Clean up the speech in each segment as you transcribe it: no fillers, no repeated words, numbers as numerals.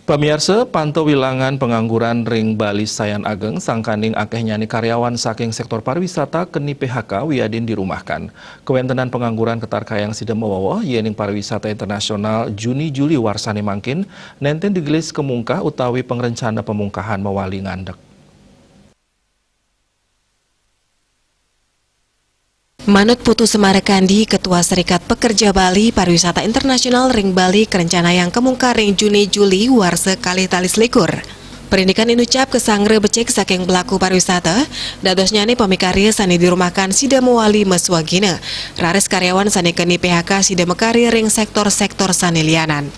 Pamirsa, pantau wilangan pengangguran ring Bali Sayan Ageng sangkaning akeh nyani karyawan saking sektor pariwisata keni PHK wiadin dirumahkan. Kewentenan pengangguran ketarkayang sida mawawa yening pariwisata internasional Juni-Juli warsane mangkin nenten digelis kemungkah utawi pengrencana pemungkahan mawali ngandek. Manut Putu Semarakandi, Ketua Serikat Pekerja Bali Pariwisata Internasional Ring Bali kerencana yang kemungkar ring Juni-Juli warse kali talis likur. Perindikan inucap kesangre becek saking pelaku pariwisata, dadosnya nih pemikarya sani dirumahkan sida mewali meswagina. Rares karyawan sani keni PHK sida mekari ring sektor-sektor sani lianan.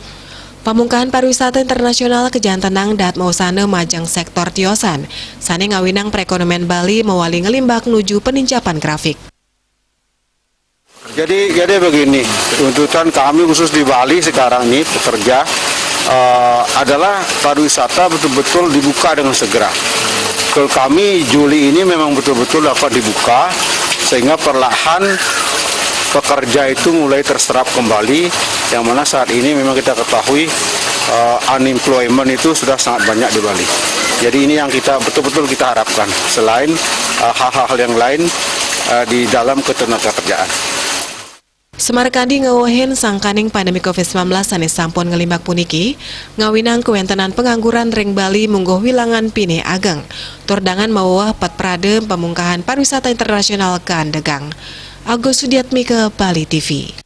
Pamungkahan pariwisata internasional kejantenang dat mausana majang sektor tiosan. Sani ngawinang perekonomian Bali mewali ngelimbak nuju penincapan grafik. Jadi begini, tuntutan kami khusus di Bali sekarang ini pekerja adalah pariwisata betul-betul dibuka dengan segera. Kalau kami Juli ini memang betul-betul dapat dibuka sehingga perlahan pekerja itu mulai terserap kembali, yang mana saat ini memang kita ketahui unemployment itu sudah sangat banyak di Bali. Jadi ini yang kita betul-betul kita harapkan selain hal-hal yang lain di dalam ketenagakerjaan. Semarakandi ngawohen sangkaning pandemi COVID-19 sanes sampun ngelimbak puniki, ngawinang kewentenan pengangguran ring Bali mungguh wilangan pine ageng. Turdangan mawah pat prade pemungkahan pariwisata internasional kan degang. Agus Sudiatmi ke Bali TV.